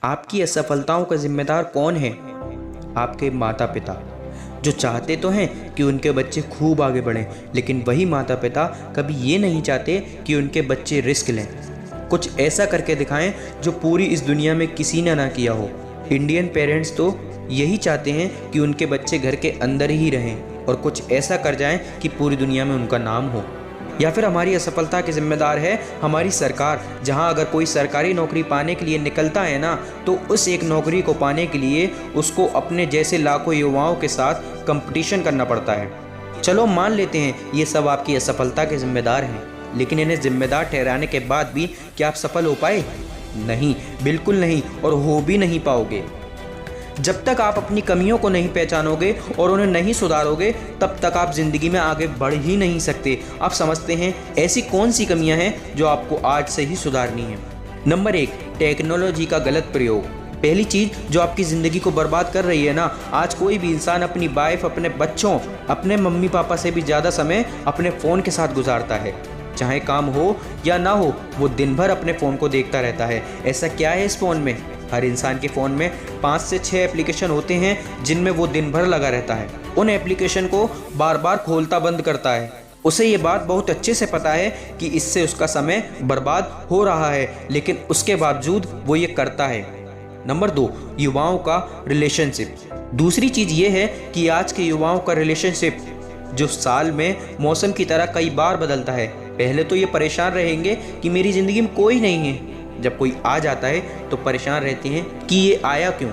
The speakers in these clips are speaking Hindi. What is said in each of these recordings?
आपकी असफलताओं का जिम्मेदार कौन है? आपके माता पिता, जो चाहते तो हैं कि उनके बच्चे खूब आगे बढ़ें, लेकिन वही माता पिता कभी ये नहीं चाहते कि उनके बच्चे रिस्क लें, कुछ ऐसा करके दिखाएं जो पूरी इस दुनिया में किसी ने ना किया हो। इंडियन पेरेंट्स तो यही चाहते हैं कि उनके बच्चे घर के अंदर ही रहें और कुछ ऐसा कर जाएं कि पूरी दुनिया में उनका नाम हो। या फिर हमारी असफलता के जिम्मेदार है हमारी सरकार, जहां अगर कोई सरकारी नौकरी पाने के लिए निकलता है ना, तो उस एक नौकरी को पाने के लिए उसको अपने जैसे लाखों युवाओं के साथ कंपटीशन करना पड़ता है। चलो मान लेते हैं ये सब आपकी असफलता के जिम्मेदार हैं, लेकिन इन्हें जिम्मेदार ठहराने के बाद भी क्या आप सफल हो पाए? नहीं, बिल्कुल नहीं, और हो भी नहीं पाओगे। जब तक आप अपनी कमियों को नहीं पहचानोगे और उन्हें नहीं सुधारोगे, तब तक आप ज़िंदगी में आगे बढ़ ही नहीं सकते। आप समझते हैं ऐसी कौन सी कमियां हैं जो आपको आज से ही सुधारनी है? नंबर 1, टेक्नोलॉजी का गलत प्रयोग। पहली चीज़ जो आपकी ज़िंदगी को बर्बाद कर रही है ना, आज कोई भी इंसान अपनी वाइफ, अपने बच्चों, अपने मम्मी पापा से भी ज़्यादा समय अपने फ़ोन के साथ गुजारता है। चाहे काम हो या ना हो, वो दिन भर अपने फ़ोन को देखता रहता है। ऐसा क्या है इस फ़ोन में? हर इंसान के फ़ोन में 5 से 6 एप्लीकेशन होते हैं जिनमें वो दिन भर लगा रहता है। उन एप्लीकेशन को बार बार खोलता बंद करता है। उसे ये बात बहुत अच्छे से पता है कि इससे उसका समय बर्बाद हो रहा है, लेकिन उसके बावजूद वो ये करता है। नंबर 2, युवाओं का रिलेशनशिप। दूसरी चीज़ ये है कि आज के युवाओं का रिलेशनशिप जो साल में मौसम की तरह कई बार बदलता है। पहले तो ये परेशान रहेंगे कि मेरी ज़िंदगी में कोई नहीं है, जब कोई आ जाता है तो परेशान रहते हैं कि ये आया क्यों,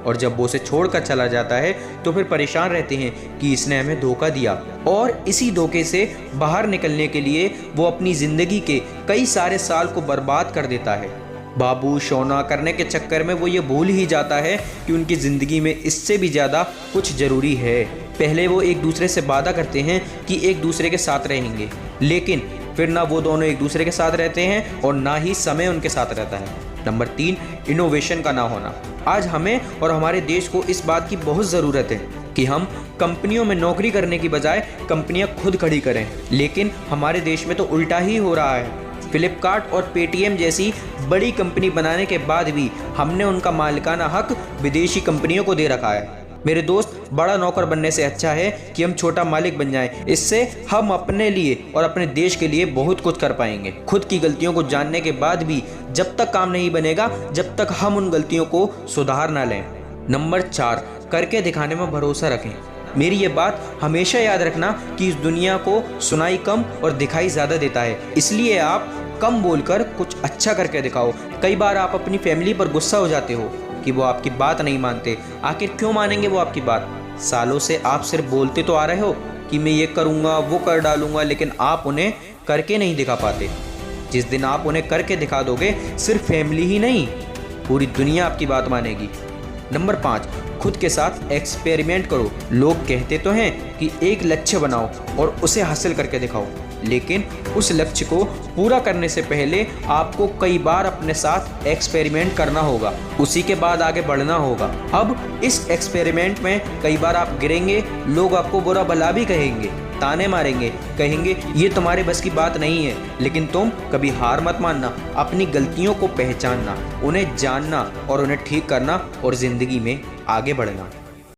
और जब वो उसे छोड़कर चला जाता है तो फिर परेशान रहते हैं कि इसने हमें धोखा दिया। और इसी धोखे से बाहर निकलने के लिए वो अपनी ज़िंदगी के कई सारे साल को बर्बाद कर देता है। बाबू शोना करने के चक्कर में वो ये भूल ही जाता है कि उनकी ज़िंदगी में इससे भी ज़्यादा कुछ ज़रूरी है। पहले वो एक दूसरे से वादा करते हैं कि एक दूसरे के साथ रहेंगे, लेकिन फिर ना वो दोनों एक दूसरे के साथ रहते हैं और ना ही समय उनके साथ रहता है। नंबर 3, इनोवेशन का ना होना। आज हमें और हमारे देश को इस बात की बहुत ज़रूरत है कि हम कंपनियों में नौकरी करने की बजाय कंपनियां खुद खड़ी करें, लेकिन हमारे देश में तो उल्टा ही हो रहा है। फ्लिपकार्ट और पेटीएम जैसी बड़ी कंपनी बनाने के बाद भी हमने उनका मालिकाना हक विदेशी कंपनियों को दे रखा है। मेरे दोस्त, बड़ा नौकर बनने से अच्छा है कि हम छोटा मालिक बन जाएं। इससे हम अपने लिए और अपने देश के लिए बहुत कुछ कर पाएंगे। खुद की गलतियों को जानने के बाद भी जब तक काम नहीं बनेगा, जब तक हम उन गलतियों को सुधार ना लें। नंबर 4, करके दिखाने में भरोसा रखें। मेरी ये बात हमेशा याद रखना कि इस दुनिया को सुनाई कम और दिखाई ज़्यादा देता है, इसलिए आप कम बोलकर कुछ अच्छा करके दिखाओ। कई बार आप अपनी फैमिली पर गुस्सा हो जाते हो कि वो आपकी बात नहीं मानते। आखिर क्यों मानेंगे वो आपकी बात? सालों से आप सिर्फ बोलते तो आ रहे हो कि मैं ये करूँगा, वो कर डालूँगा, लेकिन आप उन्हें करके नहीं दिखा पाते। जिस दिन आप उन्हें करके दिखा दोगे, सिर्फ फैमिली ही नहीं, पूरी दुनिया आपकी बात मानेगी। नंबर 5, खुद के साथ एक्सपेरिमेंट करो। लोग कहते तो हैं कि एक लक्ष्य बनाओ और उसे हासिल करके दिखाओ, लेकिन उस लक्ष्य को पूरा करने से पहले आपको कई बार अपने साथ एक्सपेरिमेंट करना होगा, उसी के बाद आगे बढ़ना होगा। अब इस एक्सपेरिमेंट में कई बार आप गिरेंगे, लोग आपको बुरा भला भी कहेंगे, ताने मारेंगे, कहेंगे ये तुम्हारे बस की बात नहीं है, लेकिन तुम कभी हार मत मानना। अपनी गलतियों को पहचानना, उन्हें जानना और उन्हें ठीक करना और ज़िंदगी में आगे बढ़ना।